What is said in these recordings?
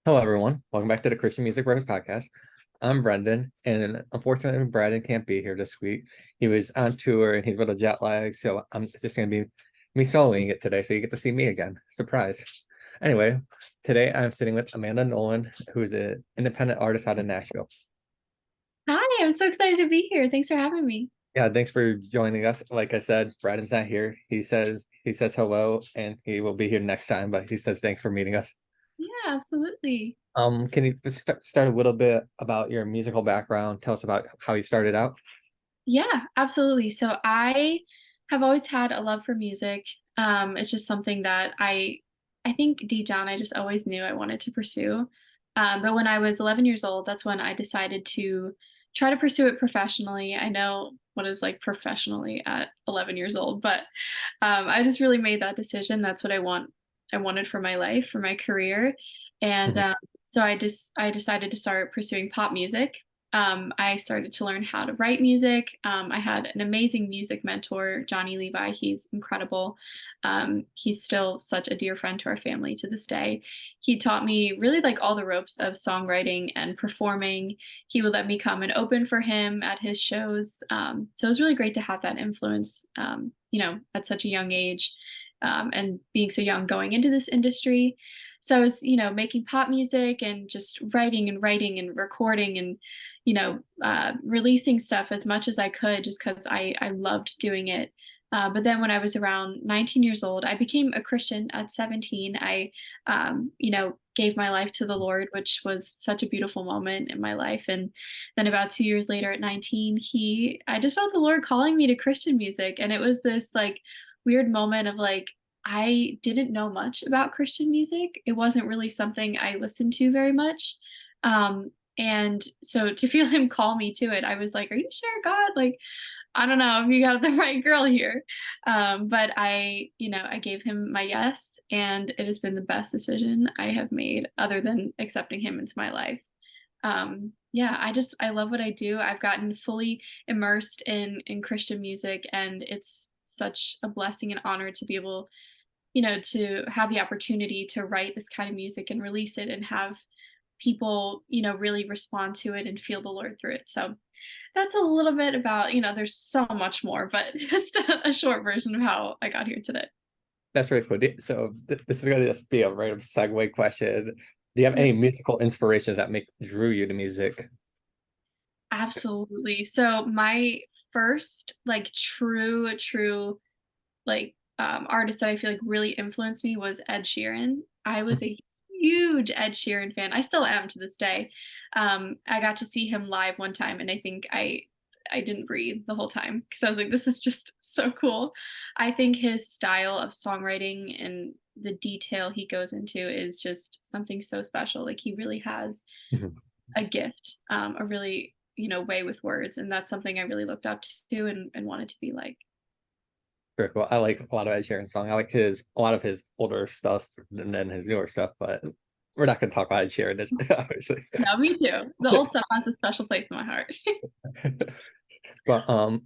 Hello, everyone. Welcome back to the Christian Music Brothers podcast. I'm Brendan, and unfortunately, Braden can't be here this week. He was on tour and he's with a jet lag, so it's just going to be me soloing it today. So you get to see me again. Surprise. Anyway, today I'm sitting with Amanda Nolan, who is an independent artist out of Nashville. Hi, I'm so excited to be here. Thanks for having me. Yeah, thanks for joining us. Like I said, Braden's not here. He says hello, and he will be here next time. But he says thanks for meeting us. Yeah, absolutely. Can you just start a little bit about your musical background? Tell us about how you started out. Yeah, absolutely. So I have always had a love for music. It's just something that I think deep down I just always knew I wanted to pursue. But when I was 11 years old, that's when I decided to try to pursue it professionally. I know what is like professionally at 11 years old, but I just really made that decision. That's what I wanted for my life, for my career, and Mhm. so I decided to start pursuing pop music. I started to learn how to write music. I had an amazing music mentor, Johnny Levi. He's incredible. He's still such a dear friend to our family to this day. He taught me really like all the ropes of songwriting and performing. He would let me come and open for him at his shows. So it was really great to have that influence, at such a young age, and being so young going into this industry. So I was, making pop music and just writing and recording and releasing stuff as much as I could just because I loved doing it. But then when I was around 19 years old, I became a Christian at 17. I, gave my life to the Lord, which was such a beautiful moment in my life. And then about 2 years later at 19, I just felt the Lord calling me to Christian music. And it was this like weird moment of like, I didn't know much about Christian music. It wasn't really something I listened to very much. And so to feel him call me to it, I was like, "Are you sure, God? Like, I don't know if you got the right girl here." But I gave him my yes, and it has been the best decision I have made other than accepting him into my life. Yeah, I love what I do. I've gotten fully immersed in Christian music, and it's such a blessing and honor to be able, to have the opportunity to write this kind of music and release it and have people, really respond to it and feel the Lord through it. So that's a little bit about, there's so much more, but just a short version of how I got here today. That's very cool. So this is going to just be a random segue question. Do you have Yeah, any musical inspirations that make drew you to music? absolutely. So my first like true like artist that I feel like really influenced me was Ed Sheeran. I was a huge Ed Sheeran fan. I still am to this day. I got to see him live one time, and I think I didn't breathe the whole time because I was like, this is just so cool. I think his style of songwriting and the detail he goes into is just something so special. Like he really has Mhm. a gift, a really way with words, and that's something I really looked up to and wanted to be like. Very cool. I like a lot of Ed Sheeran song. I like his a lot of his older stuff and then his newer stuff, but we're not going to talk about Ed Sheeran, this obviously. No, me too. The old stuff has a special place in my heart. But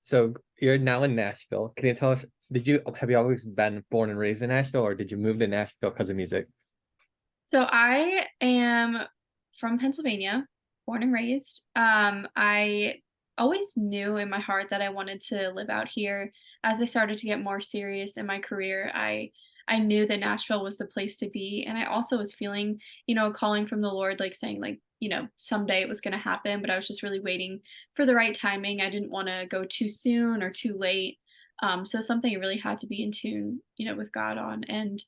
so you're now in Nashville. Can you tell us, have you always been born and raised in Nashville, or did you move to Nashville because of music? So I am from Pennsylvania, born and raised. I always knew in my heart that I wanted to live out here. As I started to get more serious in my career, I knew that Nashville was the place to be, and I also was feeling, a calling from the Lord, like saying, like, someday it was going to happen, but I was just really waiting for the right timing. I didn't want to go too soon or too late. So something I really had to be in tune, with God on, and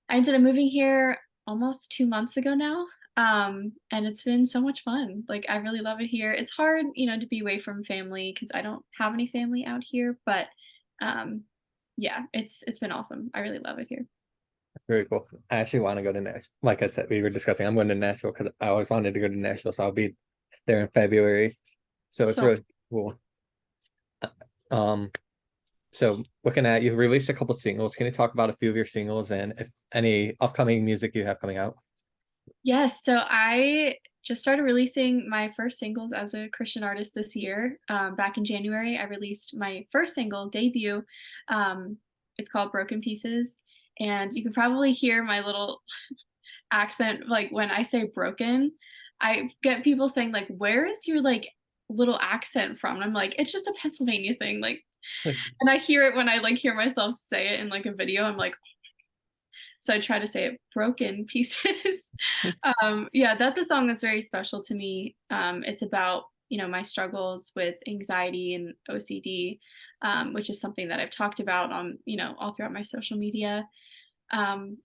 I ended up moving here almost 2 months ago now, and it's been so much fun. Like, I really love it here. It's hard, to be away from family because I don't have any family out here, but, um, yeah, it's been awesome. I really love it here. Very cool. I actually want to go to Nashville. Like I said, we were discussing, I'm going to Nashville because I always wanted to go to Nashville, so I'll be there in February. So it's So really cool. Um, so looking at you released a couple singles. Can you talk about a few of your singles and if any upcoming music you have coming out? yes, so I just started releasing my first singles as a Christian artist this year. Back in January, I released my first single debut. It's called Broken Pieces, and you can probably hear my little accent, like when I say broken, I get people saying like, "Where is your like little accent from?" And I'm like, "It's just a Pennsylvania thing." Like, and I hear it when I like hear myself say it in like a video. I'm like, so I try to say it broken pieces. Yeah, that's a song that's very special to me. It's about, my struggles with anxiety and OCD, which is something that I've talked about on, all throughout my social media. Um,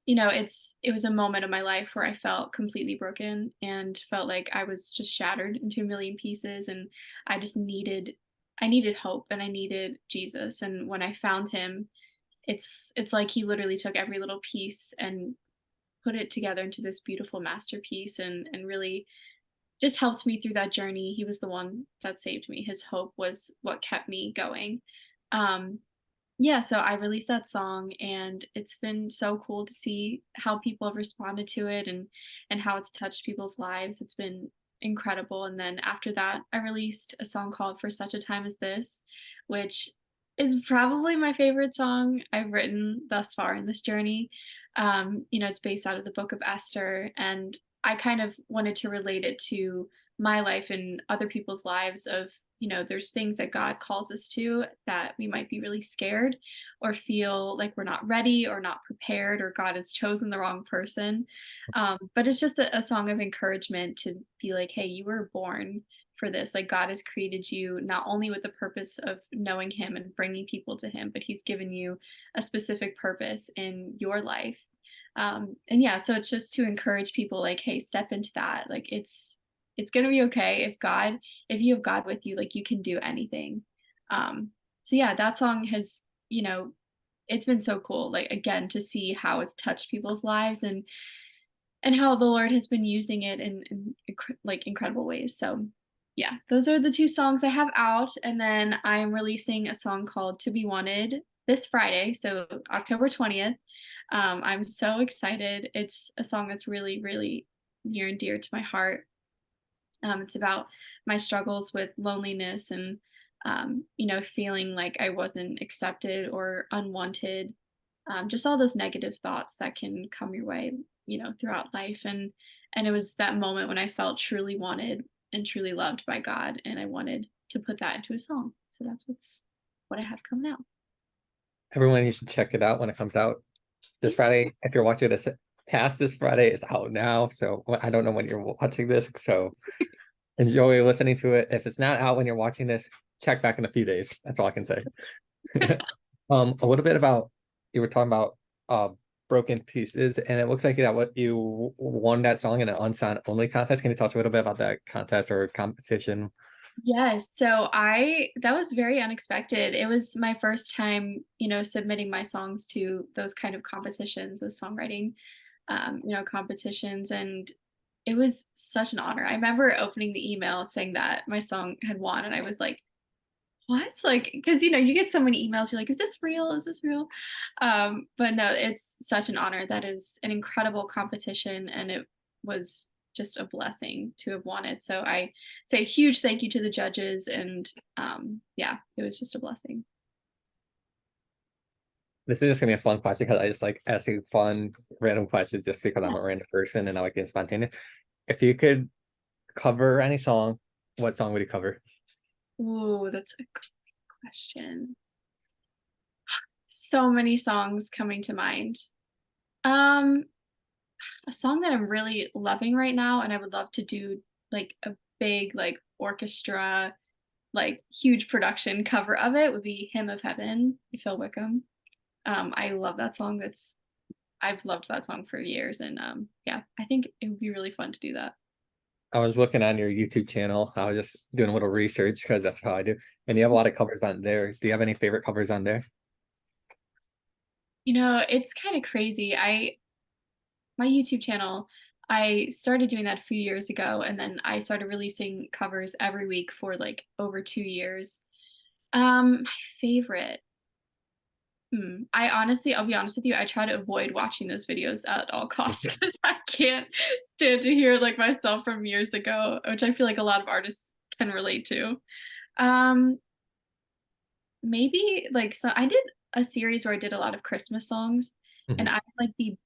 it was a moment of my life where I felt completely broken and felt like I was just shattered into a million pieces, and I just needed hope, and I needed Jesus. And when I found him, it's like he literally took every little piece and put it together into this beautiful masterpiece, and really just helped me through that journey. He was the one that saved me. His hope was what kept me going. Um, yeah, so I released that song, and it's been so cool to see how people have responded to it, and how it's touched people's lives. It's been incredible. And then after that, I released a song called For Such a Time as This, which is probably my favorite song I've written thus far in this journey. It's based out of the book of Esther, and I kind of wanted to relate it to my life and other people's lives of, there's things that God calls us to that we might be really scared or feel like we're not ready or not prepared, or God has chosen the wrong person. But it's just a song of encouragement to be like, hey, you were born for this. Like, God has created you not only with the purpose of knowing him and bringing people to him, but he's given you a specific purpose in your life. And yeah, so it's just to encourage people like, hey, step into that. Like, it's gonna be okay if you have God with you, like you can do anything. So yeah, that song has, it's been so cool, like again, to see how it's touched people's lives, and how the Lord has been using it in like incredible ways. So yeah, those are the two songs I have out. And then I'm releasing a song called To Be Wanted this Friday, so October 20th. I'm so excited. It's a song that's really, really near and dear to my heart. It's about my struggles with loneliness, and, feeling like I wasn't accepted or unwanted. Just all those negative thoughts that can come your way, throughout life. And it was that moment when I felt truly wanted and truly loved by God, and I wanted to put that into a song. So that's what I have coming out. Everyone, you should check it out when it comes out this Friday. If you're watching this past this Friday, it's out now. So I don't know when you're watching this. So enjoy listening to it. If it's not out when you're watching this, check back in a few days. That's all I can say. A little bit about, you were talking about broken pieces, and it looks like that what you won that song in an unsung only contest. Can you tell us a little bit about that contest or competition? Yes, so I that was very unexpected. It was my first time, submitting my songs to those kind of competitions, those songwriting, competitions, and it was such an honor. I remember opening the email saying that my song had won, and I was like, "What?" Like, because you get so many emails, you're like, "Is this real? Is this real?" But no, it's such an honor. That is an incredible competition, and it was just a blessing to have won it. So I say a huge thank you to the judges, and yeah, it was just a blessing. This is just gonna be a fun question because I just like asking fun random questions just because I'm Yeah. a random person and I like being spontaneous. If you could cover any song, what song would you cover? Ooh, that's a good question. So many songs coming to mind. Um, a song that I'm really loving right now, and I would love to do like a big like orchestra, like huge production cover of it, would be Hymn of Heaven by Phil Wickham. I love that song. I've loved that song for years, and yeah, I think it would be really fun to do that. I was looking on your YouTube channel. I was just doing a little research because that's how I do. And you have a lot of covers on there. Do you have any favorite covers on there? It's kind of crazy. My YouTube channel, I started doing that a few years ago, and then I started releasing covers every week for like over 2 years. My favorite. I'll be honest with you, I try to avoid watching those videos at all costs because I can't stand to hear like myself from years ago, which I feel like a lot of artists can relate to. Um, Maybe like, so I did a series where I did a lot of Christmas songs, and Mhm. I'm like the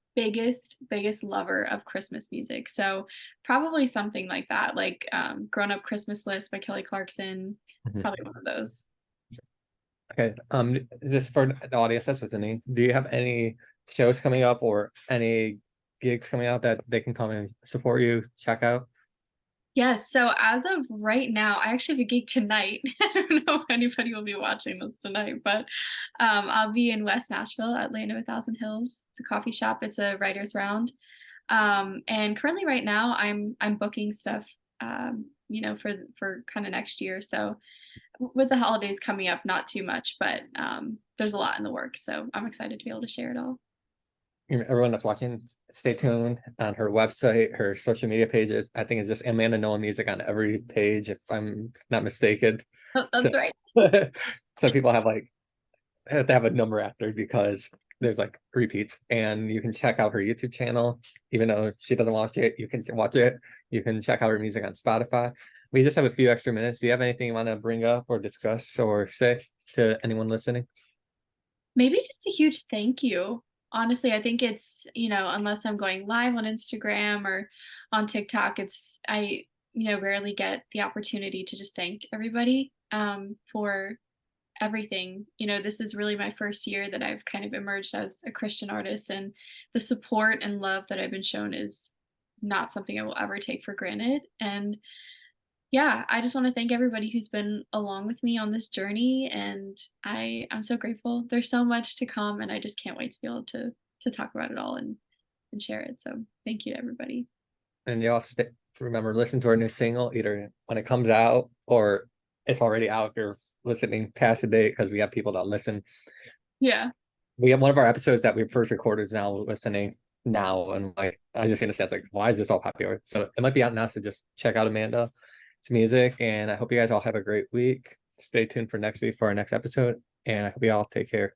biggest lover of Christmas music. So probably something like that, like Grown Up Christmas List by Kelly Clarkson, Mhm. probably one of those. Okay. Is this for the audience that's listening? Do you have any shows coming up or any gigs coming out that they can come and support you, check out? Yes, so as of right now, I actually have a gig tonight. I don't know if anybody will be watching this tonight, but I'll be in West Nashville at Land of a Thousand Hills. It's a coffee shop. It's a writer's round. And currently right now I'm booking stuff for kind of next year. So with the holidays coming up, not too much, but there's a lot in the works. So I'm excited to be able to share it all. Everyone that's watching, stay tuned on her website, her social media pages. I think it's just Amanda Nolan music on every page, if I'm not mistaken. Oh, So, that's right. so people have to have a number after because there's like repeats, and you can check out her YouTube channel. Even though she doesn't watch it, you can watch it. You can check out her music on Spotify. We just have a few extra minutes. Do you have anything you want to bring up or discuss or say to anyone listening? Maybe just a huge thank you. Honestly, I think it's, unless I'm going live on Instagram or on TikTok, rarely get the opportunity to just thank everybody for everything. This is really my first year that I've kind of emerged as a Christian artist, and the support and love that I've been shown is not something I will ever take for granted. And yeah, I just want to thank everybody who's been along with me on this journey, and I'm so grateful. There's so much to come, and I just can't wait to be able to talk about it all and share it. So thank you to everybody. And you also remember, listen to our new single either when it comes out or it's already out if you're listening past the date, because we have people that listen. Yeah. We have one of our episodes that we first recorded is now listening now, and like I just understand, it's like, why is this all popular? So it might be out now. So just check out Amanda's music, and I hope you guys all have a great week. Stay tuned for next week for our next episode, and I hope you all take care.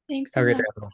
Thanks Have so a great day, much. everyone.